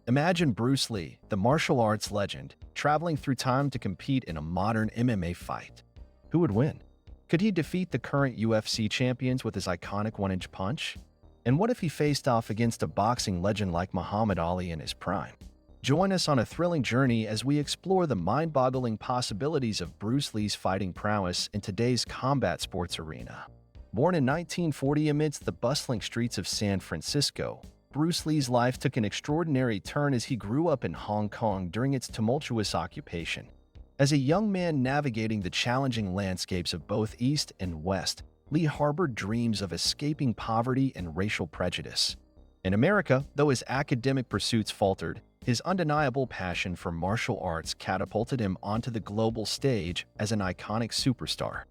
Imagine Bruce Lee, the martial arts legend, traveling through time to compete in a modern MMA fight. Who would win? Could he defeat the current UFC champions with his iconic one-inch punch? And what if he faced off against a boxing legend like Muhammad Ali in his prime? Join us on a thrilling journey as we explore the mind-boggling possibilities of Bruce Lee's fighting prowess in today's combat sports arena. Born in 1940 amidst the bustling streets of San Francisco, Bruce Lee's life took an extraordinary turn as he grew up in Hong Kong during its tumultuous occupation. As a young man navigating the challenging landscapes of both East and West, Lee harbored dreams of escaping poverty and racial prejudice. In America, though his academic pursuits faltered, his undeniable passion for martial arts catapulted him onto the global stage as an iconic superstar.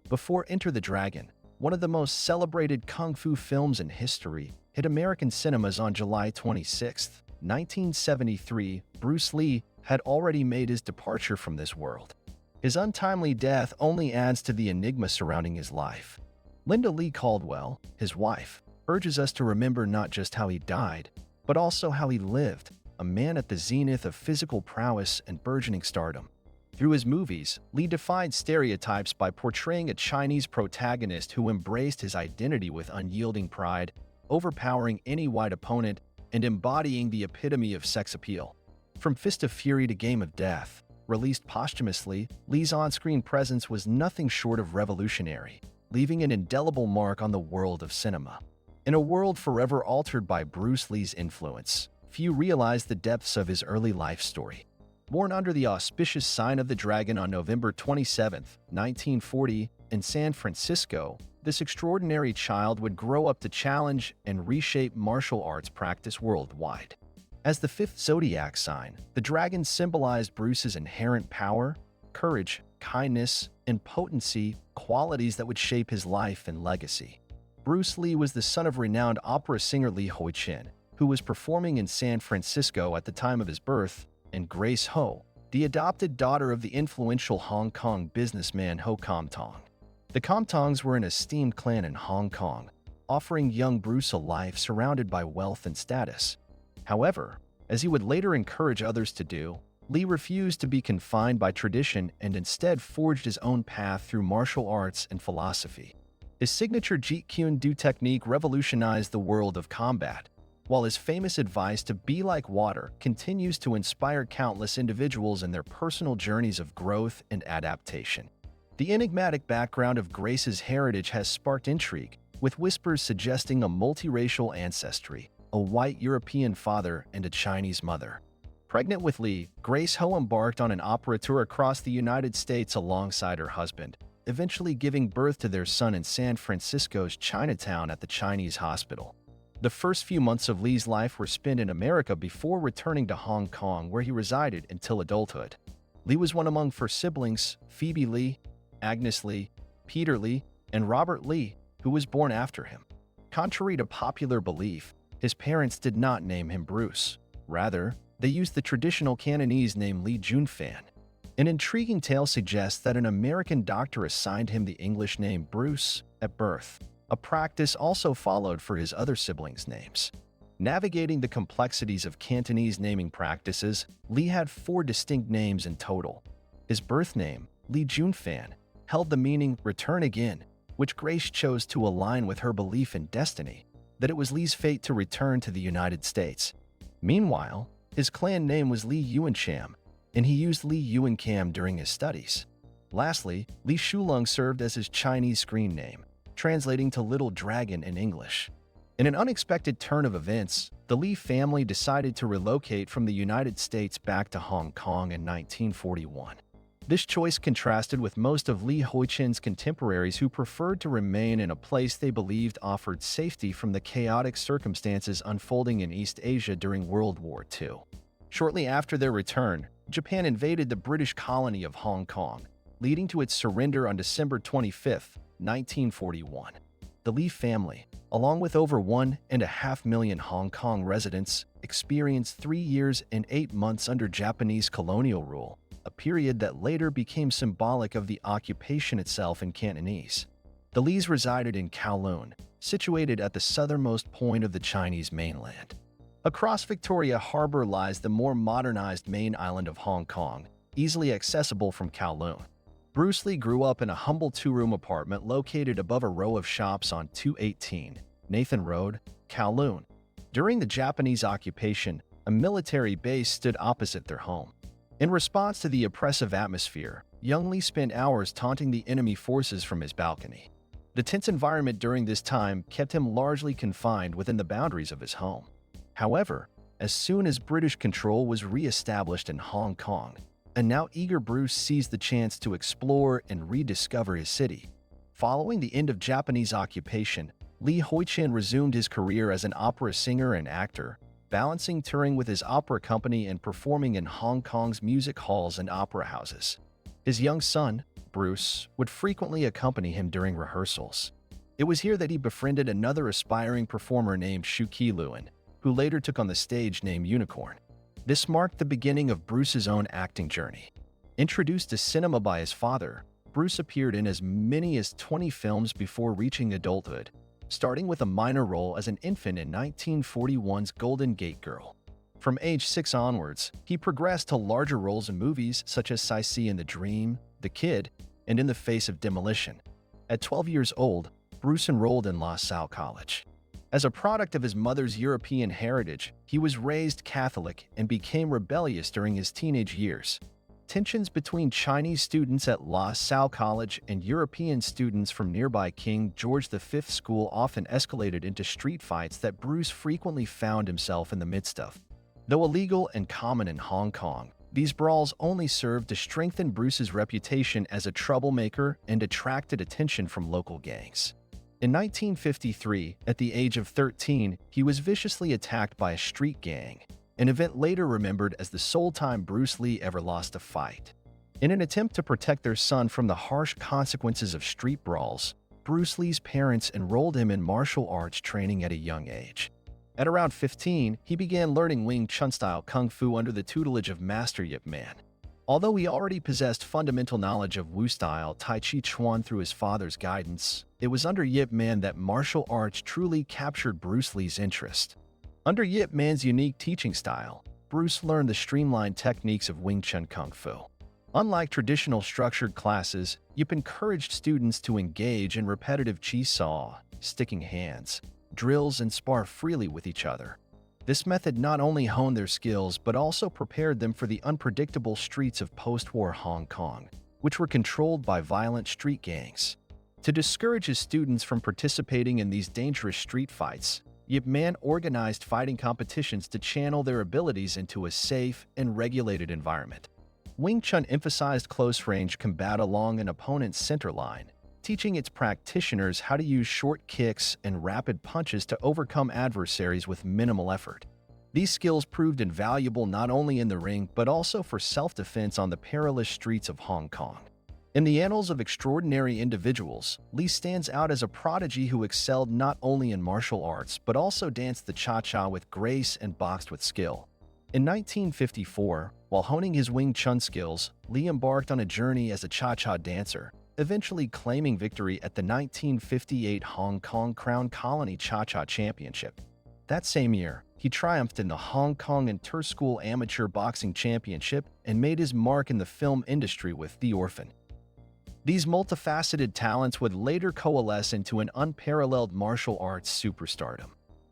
Before Enter the Dragon, one of the most celebrated kung fu films in history, hit American cinemas on July 26, 1973, Bruce Lee had already made his departure from this world. His untimely death only adds to the enigma surrounding his life. Linda Lee Caldwell, his wife, urges us to remember not just how he died, but also how he lived, a man at the zenith of physical prowess and burgeoning stardom. Through his movies, Lee defied stereotypes by portraying a Chinese protagonist who embraced his identity with unyielding pride, overpowering any white opponent, and embodying the epitome of sex appeal. From Fist of Fury to Game of Death, released posthumously, Lee's on-screen presence was nothing short of revolutionary, leaving an indelible mark on the world of cinema. In a world forever altered by Bruce Lee's influence, few realize the depths of his early life story. Born under the auspicious sign of the dragon on November 27, 1940, in San Francisco, this extraordinary child would grow up to challenge and reshape martial arts practice worldwide. As the fifth zodiac sign, the dragon symbolized Bruce's inherent power, courage, kindness, and potency, qualities that would shape his life and legacy. Bruce Lee was the son of renowned opera singer Li Huichen, who was performing in San Francisco at the time of his birth, and Grace Ho, the adopted daughter of the influential Hong Kong businessman Ho Kam Tong. The Kam Tongs were an esteemed clan in Hong Kong, offering young Bruce a life surrounded by wealth and status. However, as he would later encourage others to do, Lee refused to be confined by tradition and instead forged his own path through martial arts and philosophy. His signature Jeet Kune Do technique revolutionized the world of combat, while his famous advice to be like water continues to inspire countless individuals in their personal journeys of growth and adaptation. The enigmatic background of Grace's heritage has sparked intrigue, with whispers suggesting a multiracial ancestry, a white European father and a Chinese mother. Pregnant with Lee, Grace Ho embarked on an opera tour across the United States alongside her husband, eventually giving birth to their son in San Francisco's Chinatown at the Chinese hospital. The first few months of Lee's life were spent in America before returning to Hong Kong, where he resided until adulthood. Lee was one among four siblings: Phoebe Lee, Agnes Lee, Peter Lee, and Robert Lee, who was born after him. Contrary to popular belief, his parents did not name him Bruce. Rather, they used the traditional Cantonese name Lee Junfan. An intriguing tale suggests that an American doctor assigned him the English name Bruce at birth, a practice also followed for his other siblings' names. Navigating the complexities of Cantonese naming practices, Lee had 4 distinct names in total. His birth name, Lee Junfan, held the meaning "return again," which Grace chose to align with her belief in destiny, that it was Lee's fate to return to the United States. Meanwhile, his clan name was Lee Yuancham, and he used Lee Yuancam during his studies. Lastly, Lee Shulung served as his Chinese screen name, translating to Little Dragon in English. In an unexpected turn of events, the Lee family decided to relocate from the United States back to Hong Kong in 1941. This choice contrasted with most of Li Huichen's contemporaries who preferred to remain in a place they believed offered safety from the chaotic circumstances unfolding in East Asia during World War II. Shortly after their return, Japan invaded the British colony of Hong Kong, leading to its surrender on December 25, 1941. The Lee family, along with over 1.5 million Hong Kong residents, experienced 3 years and 8 months under Japanese colonial rule, a period that later became symbolic of the occupation itself in Cantonese. The Lees resided in Kowloon, situated at the southernmost point of the Chinese mainland. Across Victoria Harbor lies the more modernized main island of Hong Kong, easily accessible from Kowloon. Bruce Lee grew up in a humble two-room apartment located above a row of shops on 218 Nathan Road, Kowloon. During the Japanese occupation, a military base stood opposite their home. In response to the oppressive atmosphere, young Lee spent hours taunting the enemy forces from his balcony. The tense environment during this time kept him largely confined within the boundaries of his home. However, as soon as British control was re-established in Hong Kong, a now eager Bruce seized the chance to explore and rediscover his city. Following the end of Japanese occupation, Lee Hoi-chin resumed his career as an opera singer and actor, balancing touring with his opera company and performing in Hong Kong's music halls and opera houses. His young son, Bruce, would frequently accompany him during rehearsals. It was here that he befriended another aspiring performer named Shu Ki-Luen, who later took on the stage name Unicorn. This marked the beginning of Bruce's own acting journey. Introduced to cinema by his father, Bruce appeared in as many as 20 films before reaching adulthood, starting with a minor role as an infant in 1941's Golden Gate Girl. From age 6 onwards, he progressed to larger roles in movies such as Cece in the Dream, The Kid, and In the Face of Demolition. At 12 years old, Bruce enrolled in La Salle College. As a product of his mother's European heritage, he was raised Catholic and became rebellious during his teenage years. Tensions between Chinese students at La Salle College and European students from nearby King George V School often escalated into street fights that Bruce frequently found himself in the midst of. Though illegal and common in Hong Kong, these brawls only served to strengthen Bruce's reputation as a troublemaker and attracted attention from local gangs. In 1953, at the age of 13, he was viciously attacked by a street gang, an event later remembered as the sole time Bruce Lee ever lost a fight. In an attempt to protect their son from the harsh consequences of street brawls, Bruce Lee's parents enrolled him in martial arts training at a young age. At around 15, he began learning Wing Chun style kung fu under the tutelage of Master Yip Man. Although he already possessed fundamental knowledge of Wu-style Tai Chi Chuan through his father's guidance, it was under Yip Man that martial arts truly captured Bruce Lee's interest. Under Yip Man's unique teaching style, Bruce learned the streamlined techniques of Wing Chun Kung Fu. Unlike traditional structured classes, Yip encouraged students to engage in repetitive chi saw, sticking hands, drills, and spar freely with each other. This method not only honed their skills but also prepared them for the unpredictable streets of post-war Hong Kong, which were controlled by violent street gangs. To discourage his students from participating in these dangerous street fights, Yip Man organized fighting competitions to channel their abilities into a safe and regulated environment. Wing Chun emphasized close-range combat along an opponent's center line, teaching its practitioners how to use short kicks and rapid punches to overcome adversaries with minimal effort. These skills proved invaluable not only in the ring but also for self-defense on the perilous streets of Hong Kong. In the annals of extraordinary individuals, Lee stands out as a prodigy who excelled not only in martial arts but also danced the cha-cha with grace and boxed with skill. In 1954, while honing his Wing Chun skills, Lee embarked on a journey as a cha-cha dancer, eventually claiming victory at the 1958 Hong Kong Crown Colony Cha-Cha Championship. That same year, he triumphed in the Hong Kong Inter-School Amateur Boxing Championship and made his mark in the film industry with The Orphan. These multifaceted talents would later coalesce into an unparalleled martial arts superstardom.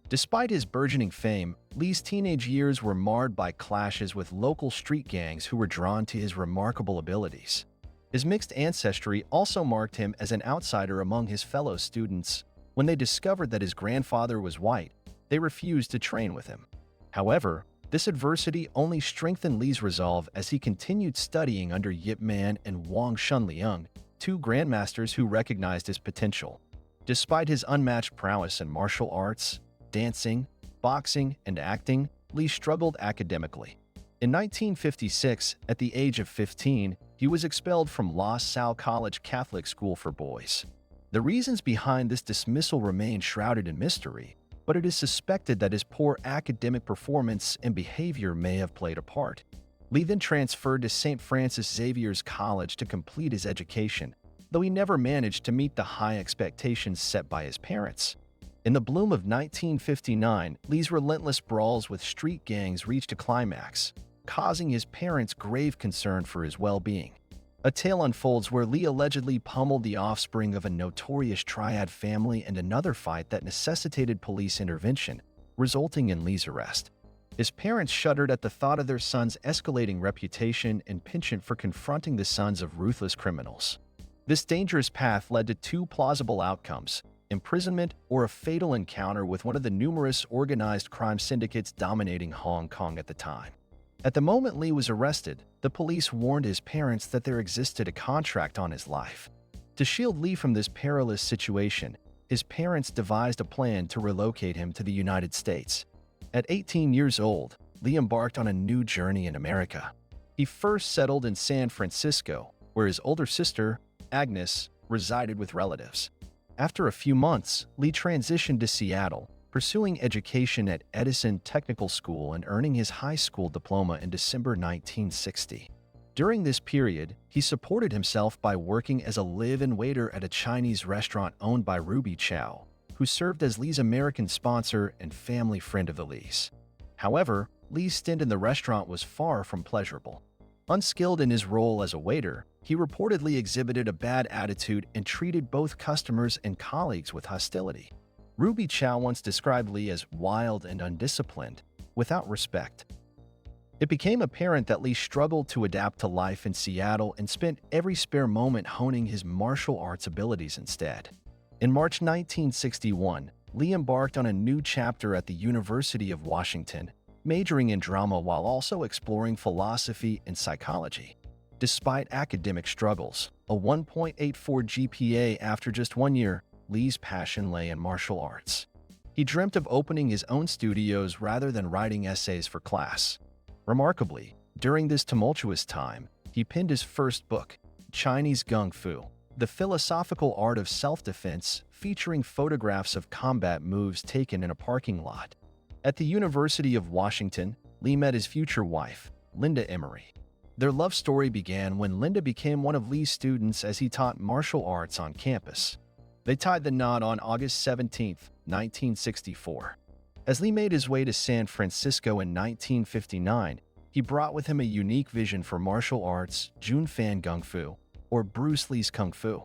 Despite his burgeoning fame, Lee's teenage years were marred by clashes with local street gangs who were drawn to his remarkable abilities. His mixed ancestry also marked him as an outsider among his fellow students. When they discovered that his grandfather was white, they refused to train with him. However, this adversity only strengthened Lee's resolve as he continued studying under Yip Man and Wong Shun Leung, two grandmasters who recognized his potential. Despite his unmatched prowess in martial arts, dancing, boxing, and acting, Lee struggled academically. In 1956, at the age of 15, he was expelled from La Salle College Catholic School for Boys. The reasons behind this dismissal remain shrouded in mystery, but it is suspected that his poor academic performance and behavior may have played a part. Lee then transferred to St. Francis Xavier's College to complete his education, though he never managed to meet the high expectations set by his parents. In the bloom of 1959, Lee's relentless brawls with street gangs reached a climax, causing his parents grave concern for his well-being. A tale unfolds where Lee allegedly pummeled the offspring of a notorious triad family in another fight that necessitated police intervention, resulting in Lee's arrest. His parents shuddered at the thought of their son's escalating reputation and penchant for confronting the sons of ruthless criminals. This dangerous path led to two plausible outcomes: imprisonment or a fatal encounter with one of the numerous organized crime syndicates dominating Hong Kong at the time. At the moment Lee was arrested, the police warned his parents that there existed a contract on his life. To shield Lee from this perilous situation, his parents devised a plan to relocate him to the United States. At 18 years old, Lee embarked on a new journey in America. He first settled in San Francisco, where his older sister, Agnes, resided with relatives. After a few months, Lee transitioned to Seattle, pursuing education at Edison Technical School and earning his high school diploma in December 1960. During this period, he supported himself by working as a live-in waiter at a Chinese restaurant owned by Ruby Chow, who served as Lee's American sponsor and family friend of the Lees. However, Lee's stint in the restaurant was far from pleasurable. Unskilled in his role as a waiter, he reportedly exhibited a bad attitude and treated both customers and colleagues with hostility. Ruby Chow once described Lee as wild and undisciplined, without respect. It became apparent that Lee struggled to adapt to life in Seattle and spent every spare moment honing his martial arts abilities instead. In March 1961, Lee embarked on a new chapter at the University of Washington, majoring in drama while also exploring philosophy and psychology. Despite academic struggles, a 1.84 GPA after just 1 year, Lee's passion lay in martial arts. He dreamt of opening his own studios rather than writing essays for class. Remarkably, during this tumultuous time, he penned his first book, Chinese Gung Fu, The Philosophical Art of Self-Defense, featuring photographs of combat moves taken in a parking lot. At the University of Washington, Lee met his future wife, Linda Emery. Their love story began when Linda became one of Lee's students as he taught martial arts on campus. They tied the knot on August 17, 1964. As Lee made his way to San Francisco in 1959, he brought with him a unique vision for martial arts, Junfan Gung Fu, or Bruce Lee's Kung Fu.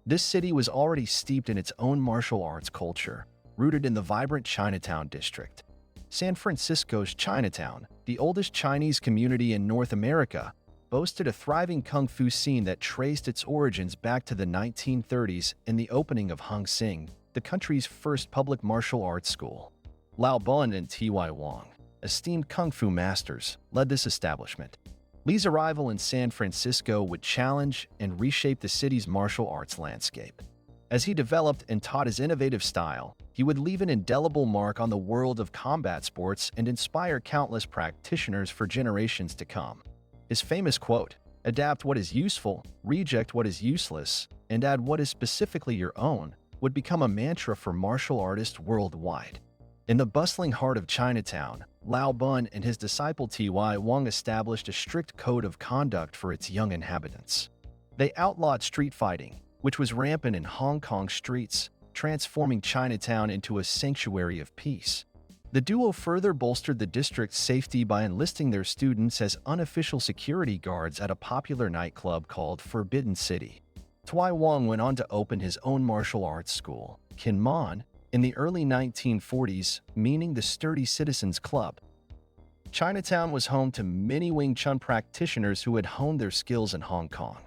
This city was already steeped in its own martial arts culture, rooted in the vibrant Chinatown district. San Francisco's Chinatown, the oldest Chinese community in North America, boasted a thriving kung fu scene that traced its origins back to the 1930s in the opening of Hung Sing, the country's first public martial arts school. Lao Bun and T.Y. Wong, esteemed kung fu masters, led this establishment. Lee's arrival in San Francisco would challenge and reshape the city's martial arts landscape. As he developed and taught his innovative style, he would leave an indelible mark on the world of combat sports and inspire countless practitioners for generations to come. His famous quote, "Adapt what is useful, reject what is useless, and add what is specifically your own," would become a mantra for martial artists worldwide. In the bustling heart of Chinatown, Lao Bun and his disciple T.Y. Wong established a strict code of conduct for its young inhabitants. They outlawed street fighting, which was rampant in Hong Kong streets, transforming Chinatown into a sanctuary of peace. The duo further bolstered the district's safety by enlisting their students as unofficial security guards at a popular nightclub called Forbidden City. T.Y. Wong went on to open his own martial arts school, Kin Man, in the early 1940s, meaning the Sturdy Citizens Club. Chinatown was home to many Wing Chun practitioners who had honed their skills in Hong Kong.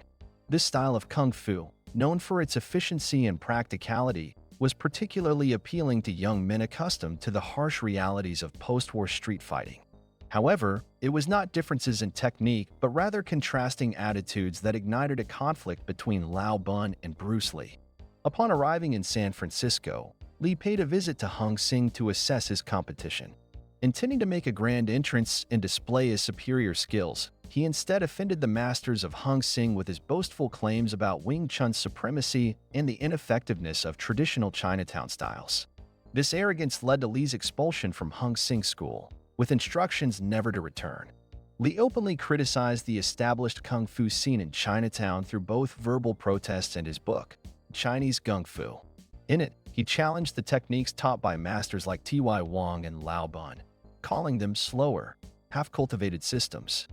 This style of kung fu, known for its efficiency and practicality, was particularly appealing to young men accustomed to the harsh realities of post-war street fighting. However, it was not differences in technique, but rather contrasting attitudes that ignited a conflict between Lao Bun and Bruce Lee. Upon arriving in San Francisco, Lee paid a visit to Hung Sing to assess his competition. Intending to make a grand entrance and display his superior skills, he instead offended the masters of Hung Sing with his boastful claims about Wing Chun's supremacy and the ineffectiveness of traditional Chinatown styles. This arrogance led to Lee's expulsion from Hung Sing School, with instructions never to return. Lee openly criticized the established kung fu scene in Chinatown through both verbal protests and his book, Chinese Gung Fu. In it, He challenged the techniques taught by masters like T.Y. Wong and Lao Bun, calling them slower, half-cultivated systems.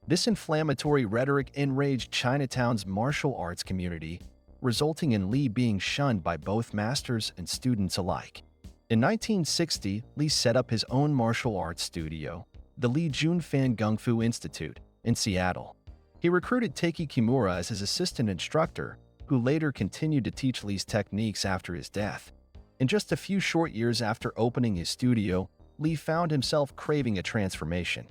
This inflammatory rhetoric enraged Chinatown's martial arts community, resulting in Li being shunned by both masters and students alike. In 1960, Li set up his own martial arts studio, the Li Jun Fan Gung Fu Institute, in Seattle. He recruited Taiki Kimura as his assistant instructor, who later continued to teach Li's techniques after his death. In just a few short years after opening his studio, Li found himself craving a transformation.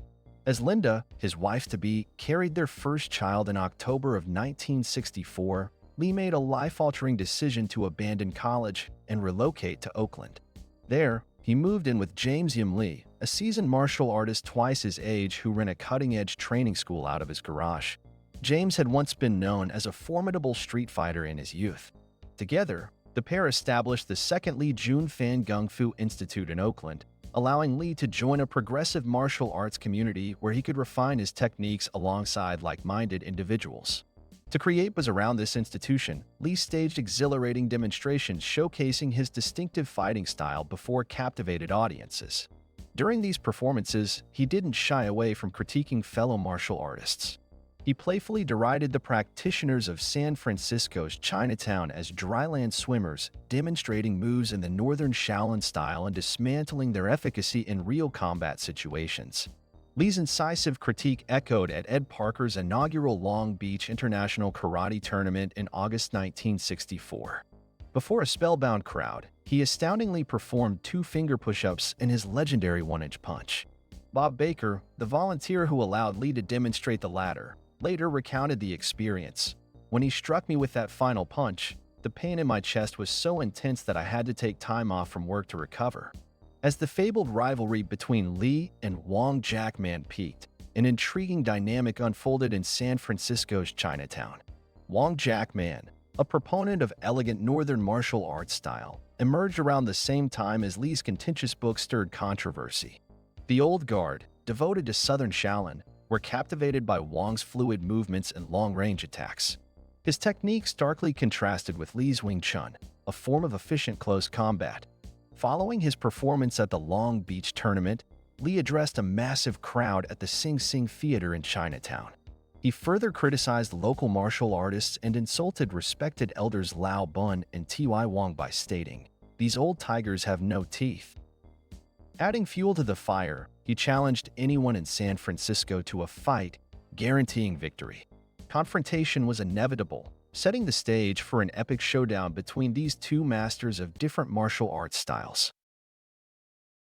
As Linda, his wife-to-be, carried their first child in October of 1964, Li made a life-altering decision to abandon college and relocate to Oakland. There, he moved in with James Yim Lee, a seasoned martial artist twice his age who ran a cutting-edge training school out of his garage. James had once been known as a formidable street fighter in his youth. Together, the pair established the second Li Jun Fan Gung Fu Institute in Oakland, allowing Li to join a progressive martial arts community where he could refine his techniques alongside like-minded individuals. To create buzz around this institution, Li staged exhilarating demonstrations showcasing his distinctive fighting style before captivated audiences. During these performances, he didn't shy away from critiquing fellow martial artists. He playfully derided the practitioners of San Francisco's Chinatown as dryland swimmers, demonstrating moves in the Northern Shaolin style and dismantling their efficacy in real combat situations. Li's incisive critique echoed at Ed Parker's inaugural Long Beach International Karate Tournament in August 1964. Before a spellbound crowd, he astoundingly performed 2 finger push-ups in his legendary 1-inch punch. Bob Baker, the volunteer who allowed Li to demonstrate the latter, later recounted the experience. When he struck me with that final punch, the pain in my chest was so intense that I had to take time off from work to recover. As the fabled rivalry between Li and Wong Jack Man peaked, an intriguing dynamic unfolded in San Francisco's Chinatown. Wong Jack Man, a proponent of elegant northern martial arts style, emerged around the same time as Li's contentious book stirred controversy. The old guard, devoted to Southern Shaolin, were captivated by Wong's fluid movements and long-range attacks. His technique starkly contrasted with Li's Wing Chun, a form of efficient close combat. Following his performance at the Long Beach tournament, Li addressed a massive crowd at the Sing Sing Theater in Chinatown. He further criticized local martial artists and insulted respected elders Lao Bun and T.Y. Wong by stating, "These old tigers have no teeth." Adding fuel to the fire, he challenged anyone in San Francisco to a fight, guaranteeing victory. Confrontation was inevitable, setting the stage for an epic showdown between these two masters of different martial arts styles.